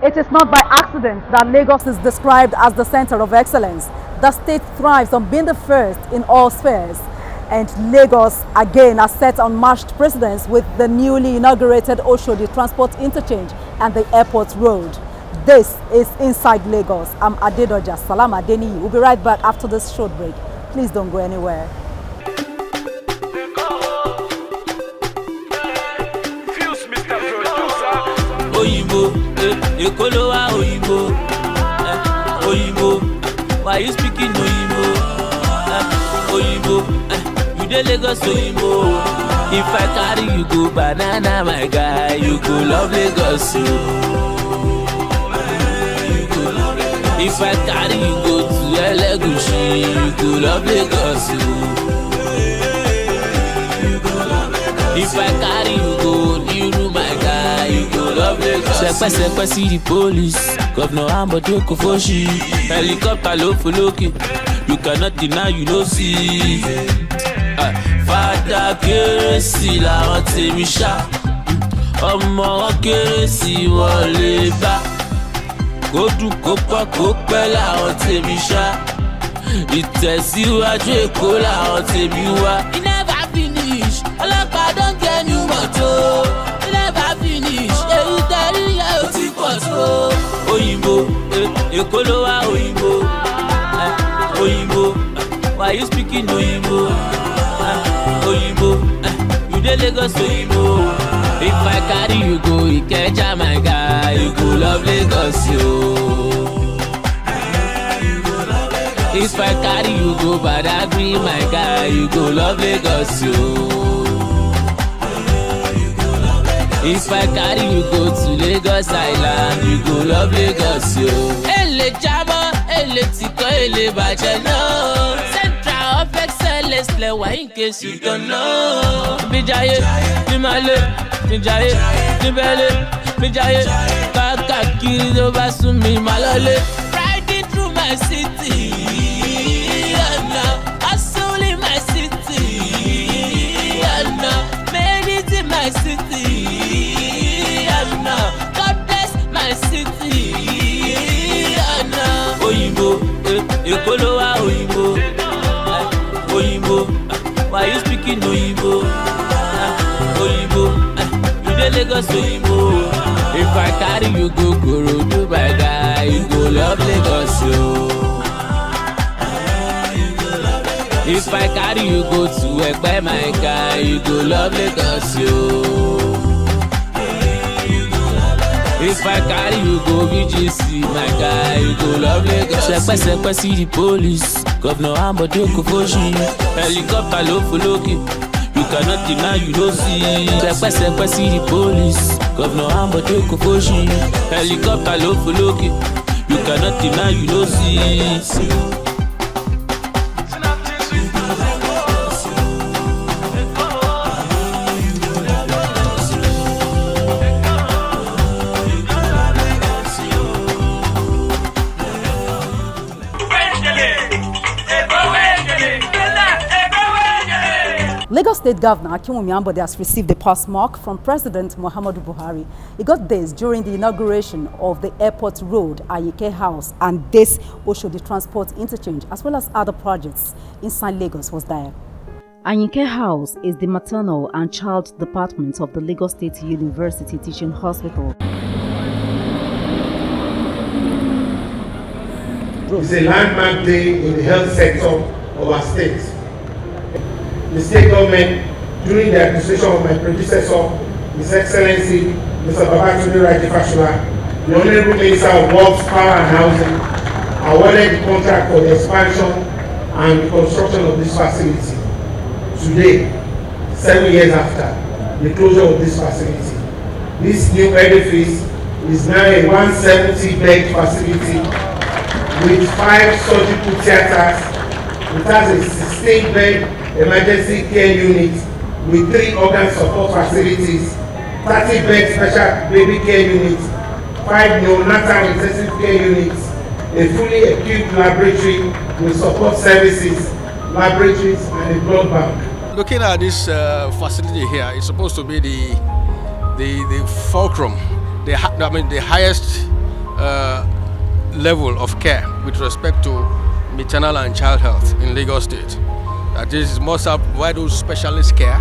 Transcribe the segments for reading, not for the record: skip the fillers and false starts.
It is not by accident that Lagos is described as the center of excellence. The state thrives on being the first in all spheres. And Lagos again has set unmatched precedence with the newly inaugurated Oshodi Transport Interchange and the airport road. This is Inside Lagos. I'm Adedoja Salam Adeniyi. We'll be right back after this short break. Please don't go anywhere. Oyinbo, Ekolowa Oyinbo, Oyinbo, why you speaking Oyinbo? Oyinbo, you dey Lagos Oyinbo. If I carry you go banana, my guy, you go love Lagos. If I carry you go to Elegushi, you go love Lagos. If I carry you go Niru, my guy, you go love Lagos. Sepe see the police, Governor Ambode Kofoshi, helicopter low for Loki. You cannot deny, you don't see. Father Keresi la tèmi ṣá, ọmọ Keresi wọlé bá. Kó dùn kó pọ̀ kó pẹ́ làwọn tèmi ṣá. Ìtẹ̀síwájú Èkó làwọn tèmi wá. It never finish, ọlọ́pàá don get new motor. It never finish, èyí tẹ̀rí yẹn ò ti pọ̀ tó. Oyinbo, Ekolowa Oyinbo, Oyinbo, why you speaking Oyinbo? Oyinbo, you dey Lagos Oyinbo. If I carry you go Ikeja, my guy, you go love Lagos, yo. If I carry you go Badagry, my guy, you go love Lagos, yo. If I carry you go to Lagos Island, you go love Lagos, yo. Ele jama, ele tiko, ele baje no. Central of excellence, lewa in case you don't know. Mijaye, Mimale, Mijaye, Mibele, Mijaye, Kakakiri do basumi malole. Riding through my city, and now hustle in my city, and now made it in my city, and now God bless my city, and now Oyinbo, Ekolowa Oyinbo, Oyinbo, why you speaking Oyinbo? Oyinbo, you dey Lagos Oyinbo. If I carry you go Korodu, my guy, you go love Lagos, yo. If I carry you go to Ekpe, my guy, you go love Lagos, yo. If I carry you go BGC, my guy, you go love Lagos. Sepe see the police, Governor Ambode Kofoshi, helicopter low for Loki. You cannot deny, you don't see. Sepe see the police, Governor Ambode Kofoshi, helicopter low for Loki. You cannot deny, you don't see. Lagos State Governor Ambode has received the pass mark from President Muhammadu Buhari. He got this during the inauguration of the Airport Road, Ayike House, and this Oshodi Transport Interchange, as well as other projects inside Lagos was there. Ayike House is the maternal and child department of the Lagos State University Teaching Hospital. It's a landmark day in the health sector of our state. The state government, during the administration of my predecessor, His Excellency Mr. Babatunde Raji Fashola, the Honorable Minister of Works, Power and Housing, awarded the contract for the expansion and the construction of this facility. Today, 7 years after the closure of this facility, this new edifice is now a 170-bed facility with 5 surgical theaters. It has a 16-bed emergency care unit with 3 organ support facilities, 30-bed special baby care units, 5 neonatal intensive care units, a fully equipped laboratory with support services, laboratories, and a blood bank. Looking at this facility here, it's supposed to be the fulcrum, the highest level of care with respect to maternal and child health in Lagos State. That is, must have provide those specialist care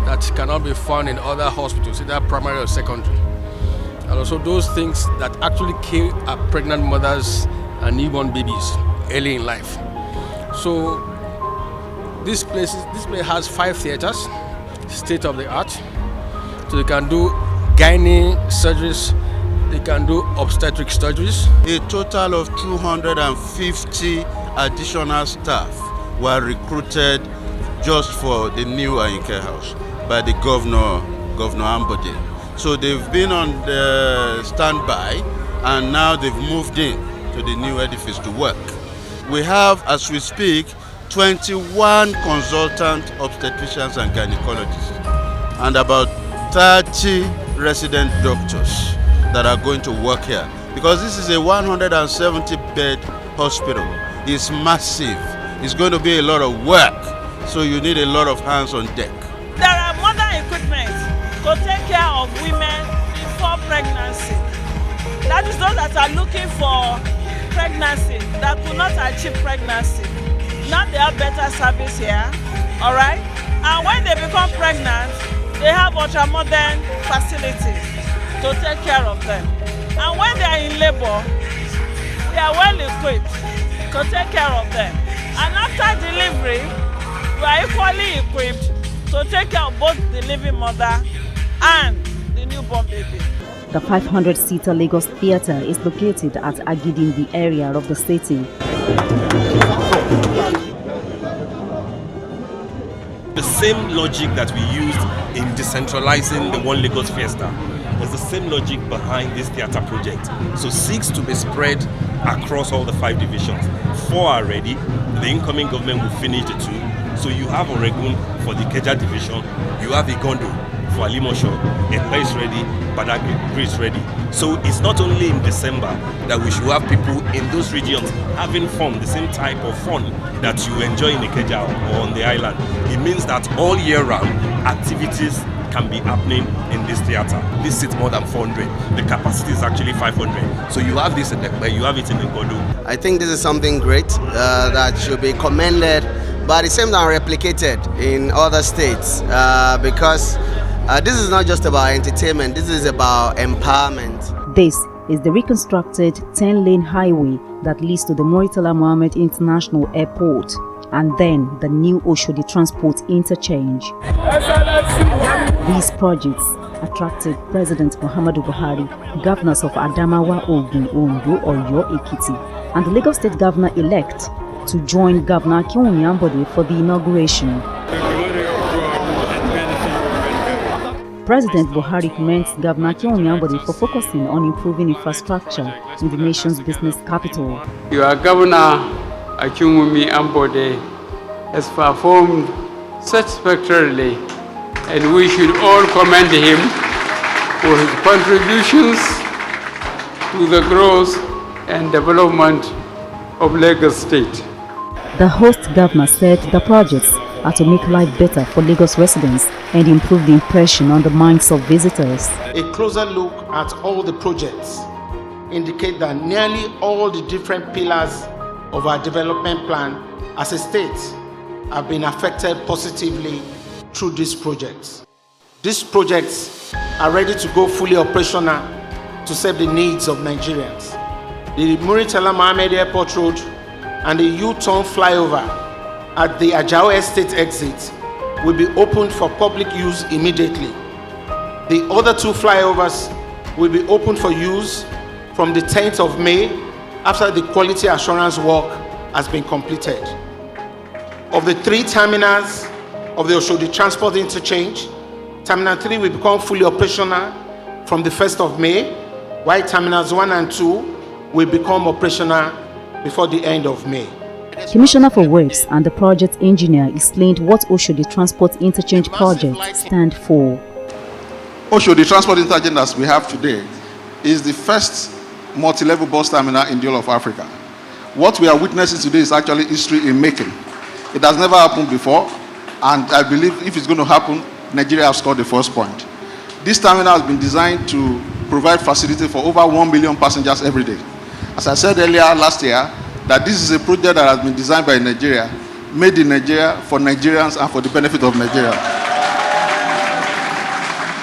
that cannot be found in other hospitals, either primary or secondary. And also those things that actually kill pregnant mothers and newborn babies early in life. So this place has 5 theaters, state of the art. So they can do gynae surgeries, they can do obstetric surgeries. A total of 250 additional staff were recruited just for the new Ayinke house by the Governor Ambode. So they've been on the standby and now they've moved in to the new edifice to work. We have, as we speak, 21 consultant obstetricians and gynecologists and about 30 resident doctors that are going to work here. Because this is a 170-bed hospital. It's massive. It's going to be a lot of work. So you need a lot of hands on deck. There are modern equipment to take care of women before pregnancy. That is those that are looking for pregnancy that could not achieve pregnancy. Now they have better service here, all right? And when they become pregnant, they have ultra-modern facilities to take care of them. And when they are in labor, they are well equipped to take care of them. And after delivery, we are equally equipped to take care of both the living mother and the newborn baby. The 500-seater Lagos Theatre is located at Agidi in the area of the city. The same logic that we used in decentralizing the One Lagos Fiesta is the same logic behind this theatre project. So 6 to be spread across all the 5 divisions. 4 are ready. The incoming government will finish the 2. So you have Oregun for the Ikeja division. You have Igondo for Alimosho. Ekpa is ready. Badagry is ready. So it's not only in December that we should have people in those regions having fun, the same type of fun that you enjoy in Ikeja or on the island. It means that all year round activities can be happening in this theatre. This seats more than 400. The capacity is actually 500. So you have this in Ekpa, you have it in Igondo. I think this is something great that should be commended, but it seems replicated in other states because this is not just about entertainment, this is about empowerment. This is the reconstructed 10-lane highway that leads to the Murtala Mohammed International Airport and then the new Oshodi Transport Interchange. These projects attracted President Muhammadu Buhari, governors of Adamawa, Ogun, Ondo, Oyo, Ekiti, and the Lagos State Governor-elect to join Governor Ambode for the inauguration. President Buhari commends Governor Ambode for focusing on improving infrastructure in the nation's business capital. Your Governor Ambode has performed satisfactorily, and we should all commend him for his contributions to the growth and development of Lagos State. The host governor said the projects are to make life better for Lagos residents and improve the impression on the minds of visitors. A closer look at all the projects indicate that nearly all the different pillars of our development plan as a state have been affected positively through these projects. These projects are ready to go fully operational to serve the needs of Nigerians. The Murtala Mohammed Airport Road and the U-turn flyover at the Ajao Estate exit will be opened for public use immediately. The other 2 flyovers will be opened for use from the 10th of May after the quality assurance work has been completed. Of the 3 terminals of the Oshodi Transport Interchange, Terminal 3 will become fully operational from the 1st of May, while Terminals 1 and 2 will become operational before the end of May. Commissioner for Works and the project engineer explained what Oshodi Transport Interchange project stand for. Oshodi Transport Interchange, as we have today, is the first multi-level bus terminal in the whole of Africa. What we are witnessing today is actually history in making. It has never happened before, and I believe if it's going to happen, Nigeria has scored the first point. This terminal has been designed to provide facility for over 1 million passengers every day. As I said earlier last year, that this is a project that has been designed by Nigeria, made in Nigeria, for Nigerians and for the benefit of Nigeria.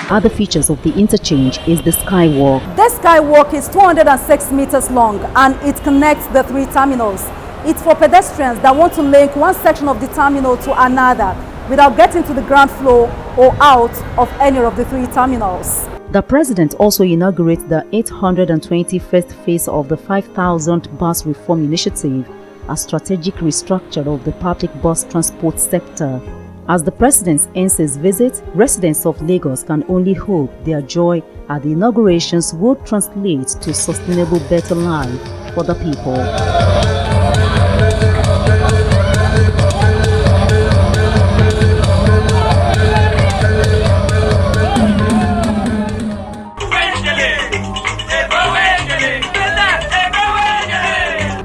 Other features of the interchange is the skywalk. This skywalk is 206 meters long and it connects the three terminals. It's for pedestrians that want to link one section of the terminal to another without getting to the ground floor or out of any of the three terminals. The president also inaugurates the 821st phase of the 5,000 bus reform initiative, a strategic restructure of the public bus transport sector. As the president ends his visit, residents of Lagos can only hope their joy at the inaugurations will translate to sustainable better life for the people.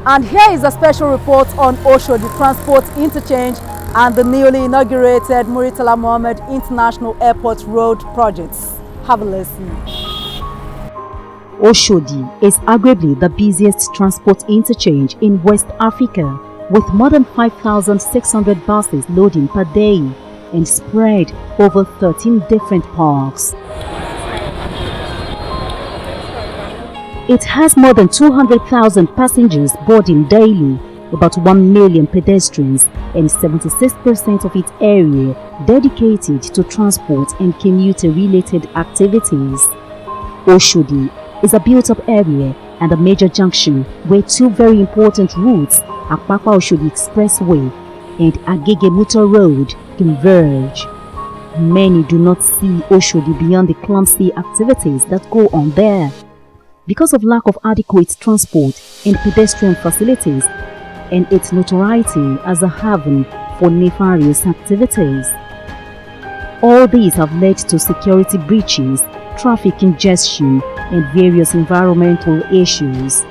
And here is a special report on Oshodi Transport Interchange and the newly inaugurated Murtala Mohammed International Airport Road projects. Have a listen. Oshodi is arguably the busiest transport interchange in West Africa, with more than 5,600 buses loading per day and spread over 13 different parks. It has more than 200,000 passengers boarding daily, about 1 million pedestrians, and 76% of its area dedicated to transport and commuter-related activities. Oshodi is a built-up area and a major junction where two very important routes, Apapa-Oshodi Expressway and Agege-Muto Road, converge. Many do not see Oshodi beyond the clumsy activities that go on there, because of lack of adequate transport and pedestrian facilities and its notoriety as a haven for nefarious activities. All these have led to security breaches, traffic congestion, and various environmental issues.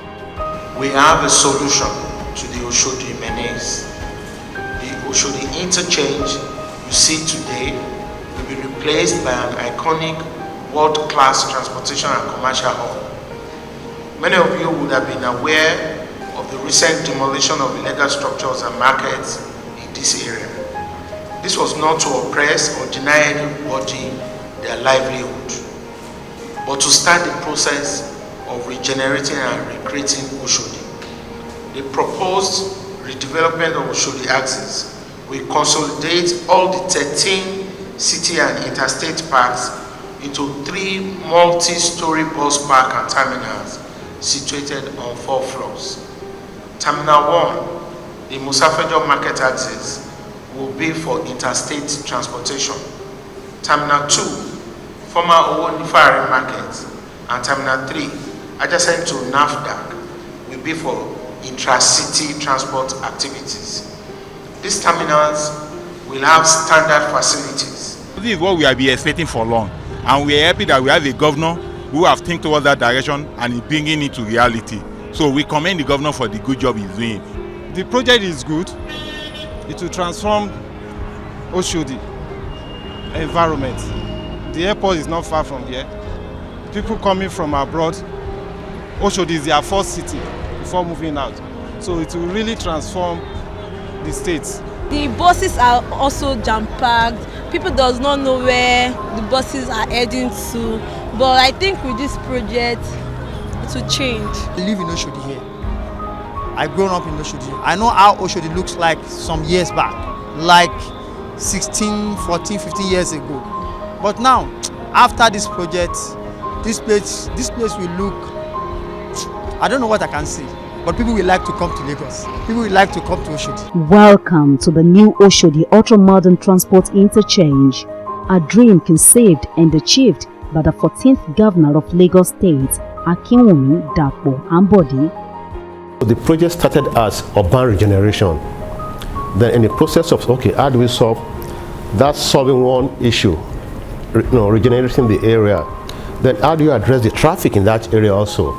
We have a solution to the Oshodi menace. The Oshodi interchange you see today will be replaced by an iconic world-class transportation and commercial hub. Many of you would have been aware of the recent demolition of illegal structures and markets in this area. This was not to oppress or deny anybody their livelihood, but to start the process of regenerating and recreating Oshodi. The proposed redevelopment of Oshodi axis will consolidate all the 13 city and interstate parks into 3 multi-story bus park and terminals situated on 4 floors. Terminal 1, the Musafejo market axis, will be for interstate transportation. Terminal 2, former Owonifari market, and Terminal 3, adjacent to NAFDAC, will be for intra-city transport activities. These terminals will have standard facilities. This is what we have been expecting for long, and we are happy that we have a governor who have think towards that direction and is bringing it to reality. So we commend the governor for the good job he's doing. The project is good. It will transform Oshodi environment. The airport is not far from here. People coming from abroad, Oshodi is their first city before moving out. So it will really transform the states. The buses are also jam-packed. People does not know where the buses are heading to. But I think with this project, it will change. I live in Oshodi here. I've grown up in Oshodi. I know how Oshodi looks like some years back, like 16, 14, 15 years ago. But now, after this project, this place will look, I don't know what I can say, but people will like to come to Lagos. People will like to come to Oshodi. Welcome to the new Oshodi ultra-modern transport interchange, a dream conceived and achieved by the 14th Governor of Lagos State, Akinwumi Dapo Ambode. The project started as urban regeneration. Then in the process of, okay, how do we solve that, solving one issue, regenerating the area, then how do you address the traffic in that area also?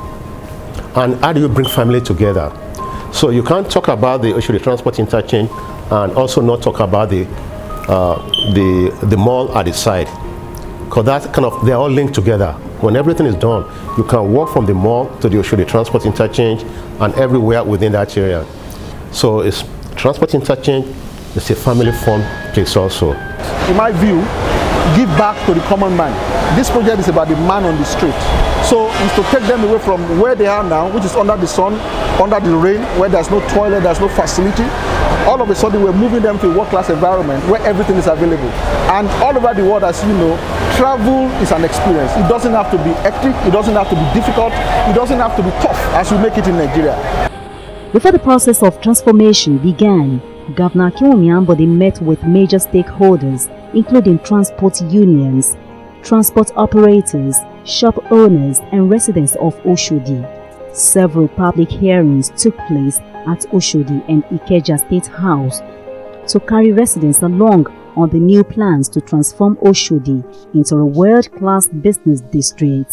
And how do you bring family together? So you can't talk about the Oshodi transport interchange and also not talk about the mall at the side. because that kind of, they're all linked together. When everything is done, you can walk from the mall to the Oshodi Transport Interchange and everywhere within that area. So it's transport interchange, it's a family-fun place also. In my view, give back to the common man. This project is about the man on the street. So it's to take them away from where they are now, which is under the sun, under the rain, where there's no toilet, there's no facility. All of a sudden, we're moving them to a world-class environment where everything is available. And all over the world, as you know, travel is an experience. It doesn't have to be hectic, it doesn't have to be difficult, it doesn't have to be tough as we make it in Nigeria. Before the process of transformation began, Governor Ambode met with major stakeholders, including transport unions, transport operators, shop owners, and residents of Oshodi. Several public hearings took place at Oshodi and Ikeja State House to carry residents along on the new plans to transform Oshodi into a world-class business district.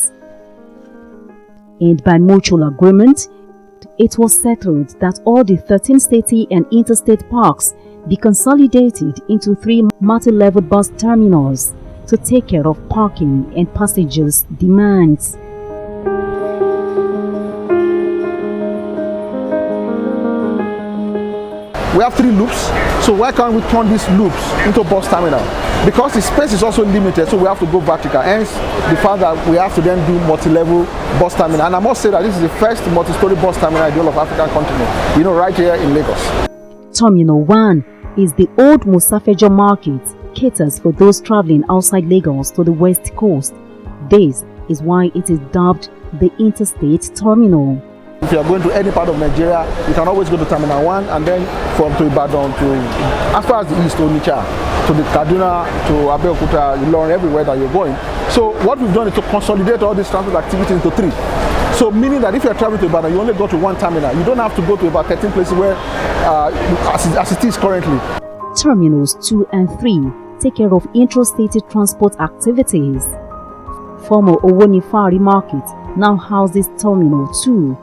And by mutual agreement, it was settled that all the 13 city and interstate parks be consolidated into 3 multi-level bus terminals to take care of parking and passengers' demands. We have 3 loops, so why can't we turn these loops into bus terminal? Because the space is also limited, so we have to go vertical. Hence, the fact that we have to then do multi-level bus terminal. And I must say that this is the first multi-story bus terminal in the whole of African continent, you know, right here in Lagos. Terminal 1 is the old Musafejo market, caters for those traveling outside Lagos to the west coast. This is why it is dubbed the Interstate Terminal. If you are going to any part of Nigeria, you can always go to Terminal 1 and then from to Ibadan to as far as the east, Onitsha, to the Kaduna, to Abeokuta, Ilorin, everywhere that you're going. So what we've done is to consolidate all these transport activities into 3. So meaning that if you're traveling to Ibadan, you only go to 1 terminal. You don't have to go to about 13 places where, as it is currently. Terminals 2 and 3 take care of intrastate transport activities. Former Owonifari Market now houses Terminal 2,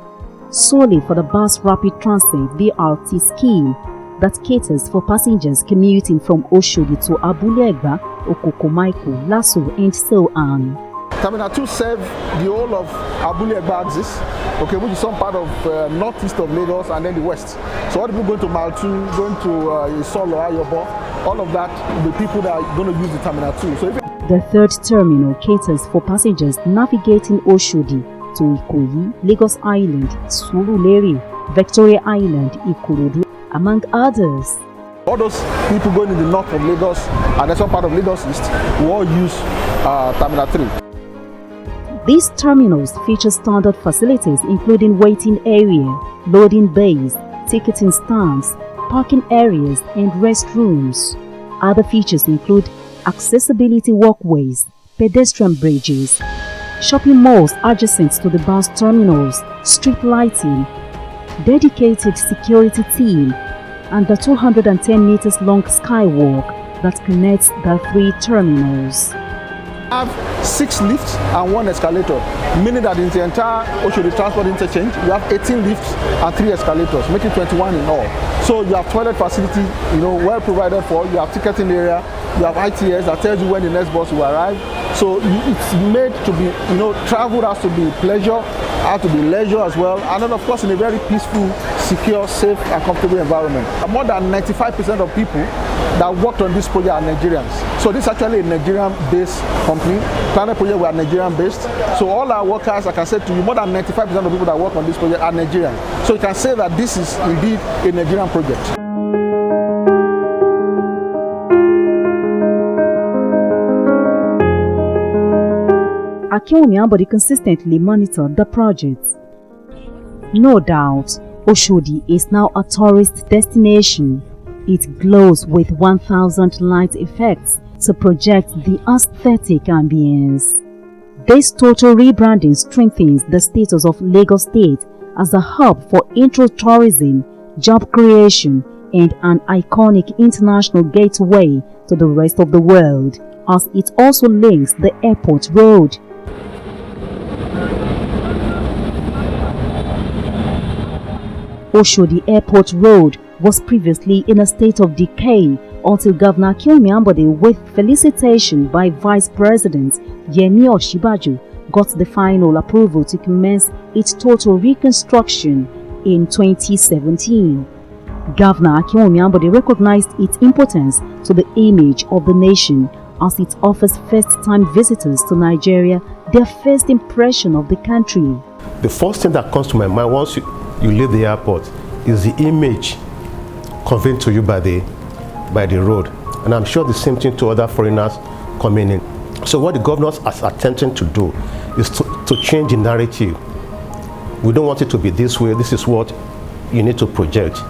solely for the Bus Rapid Transit BRT scheme that caters for passengers commuting from Oshodi to Abulegba, Okokomaiko, Lasso, and so on. Terminal 2 serves the whole of Abulegba axis, okay, which is some part of northeast of Lagos and then the west. So all the people going to Mile 2, going to Isolo, Ayobo, all of that, the people that are going to use the Terminal 2. So the 3rd terminal caters for passengers navigating Oshodi to Ikoyi, Lagos Island, Surulere, Victoria Island, Ikorodu, among others. All those people going in the north of Lagos and then some part of Lagos East will all use Terminal 3. These terminals feature standard facilities including waiting area, loading bays, ticketing stands, parking areas, and restrooms. Other features include accessibility walkways, pedestrian bridges, shopping malls adjacent to the bus terminals, street lighting, dedicated security team, and the 210 meters long skywalk that connects the 3 terminals. We have 6 lifts and 1 escalator, meaning that in the entire Oshodi Transport Interchange, you have 18 lifts and 3 escalators, making 21 in all. So you have toilet facility, you know, well provided for, you have ticketing area, you have ITS that tells you when the next bus will arrive. So it's made to be, you know, travel has to be pleasure, has to be leisure as well, and then of course in a very peaceful, secure, safe and comfortable environment. More than 95% of people that worked on this project are Nigerians. So this is actually a Nigerian-based company. Planet Project, we are Nigerian-based. So all our workers, like I said to you, more than 95% of people that work on this project are Nigerian. So you can say that this is indeed a Nigerian project. Ambode consistently monitored the project. No doubt, Oshodi is now a tourist destination. It glows with 1,000 light effects to project the aesthetic ambience. This total rebranding strengthens the status of Lagos State as a hub for intro-tourism, job creation, and an iconic international gateway to the rest of the world, as it also links the airport road. Oshodi Airport Road was previously in a state of decay until Governor Ambode, with felicitation by Vice President Yemi Osinbajo, got the final approval to commence its total reconstruction in 2017. Governor Ambode recognized its importance to the image of the nation as it offers first-time visitors to Nigeria their first impression of the country. The first thing that comes to my mind once you leave the airport is the image conveyed to you by the road. And I'm sure the same thing to other foreigners coming in. So what the governor is attempting to do is to change the narrative. We don't want it to be this way. This is what you need to project.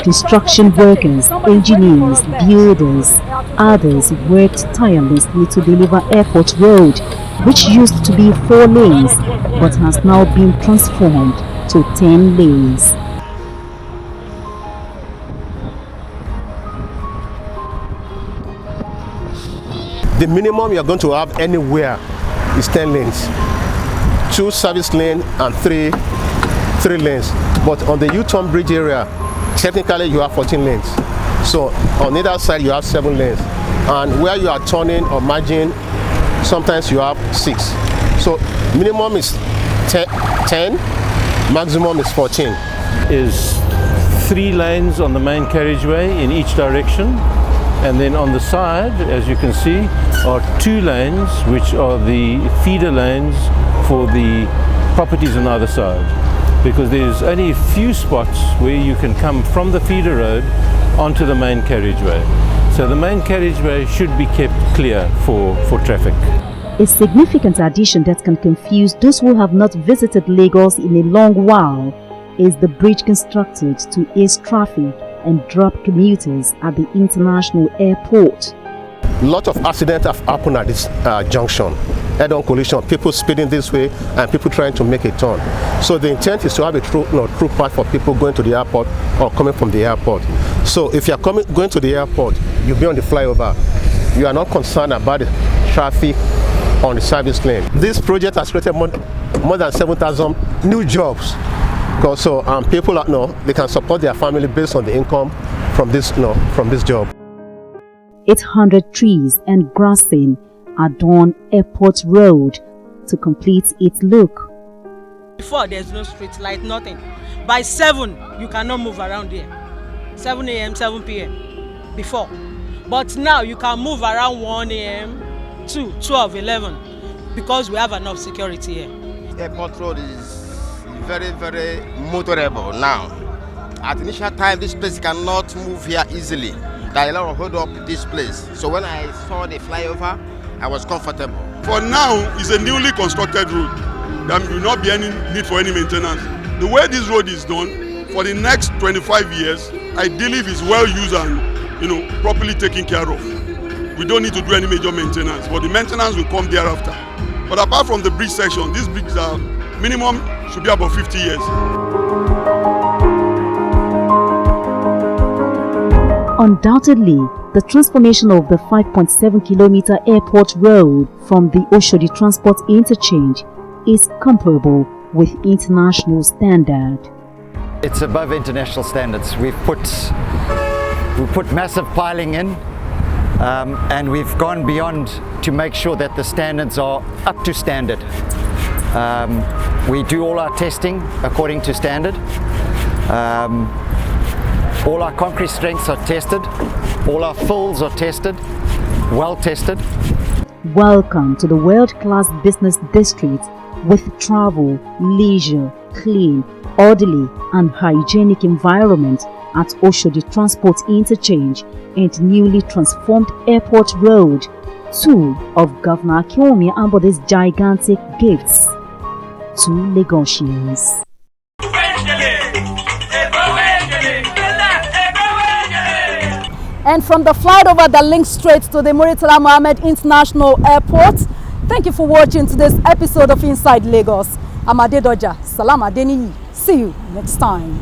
Construction workers, engineers, builders, others worked tirelessly to deliver Airport Road, which used to be 4 lanes but has now been transformed to 10 lanes. The minimum you're going to have anywhere is 10 lanes. 2 service lanes and 3 lanes. But on the U-turn bridge area, technically you have 14 lanes. So on either side you have 7 lanes. And where you are turning or merging, sometimes you have 6. So minimum is 10, maximum is 14. Is 3 lanes on the main carriageway in each direction. And then on the side, as you can see, are 2 lanes, which are the feeder lanes for the properties on either side. Because there's only a few spots where you can come from the feeder road onto the main carriageway. So the main carriageway should be kept clear for traffic. A significant addition that can confuse those who have not visited Lagos in a long while is the bridge constructed to ease traffic and drop commuters at the international airport. A lot of accidents have happened at this junction. Head-on collision, people speeding this way and people trying to make a turn. So the intent is to have a true path for people going to the airport or coming from the airport. So if you're going to the airport, you'll be on the flyover. You are not concerned about the traffic on the service lane. This project has created more than 7,000 new jobs. So people they can support their family based on the income from this job. 800 trees and grassing adorn Airport Road to complete its look. Before, there's no street light, nothing. By 7, you cannot move around here. 7 a.m., 7 p.m. before. But now you can move around 1 a.m. to 12, 11 because we have enough security here. Airport Road is very, very motorable now. At initial time, this place cannot move here easily. There are a lot of hold up this place. So when I saw the flyover, I was comfortable. For now, it's a newly constructed road. There will not be any need for any maintenance. The way this road is done, for the next 25 years, ideally if it's well used and properly taken care of. We don't need to do any major maintenance, but the maintenance will come thereafter. But apart from the bridge section, these bridges are minimum should be about 50 years. Undoubtedly, the transformation of the 5.7-kilometer airport road from the Oshodi Transport Interchange is comparable with international standard. It's above international standards. We've put massive piling in and we've gone beyond to make sure that the standards are up to standard. We do all our testing according to standard. All our concrete strengths are tested. All our fills are tested, well tested. Welcome to the world-class business district with travel, leisure, clean, orderly and hygienic environment at Oshodi Transport Interchange and newly transformed Airport Road, 2 of Governor Ambode's gigantic gifts to Lagosians. And from the flyover that links straight to the Murtala Mohammed International Airport, thank you for watching today's episode of Inside Lagos. I'm Adedoja Salam Adeniyi. See you next time.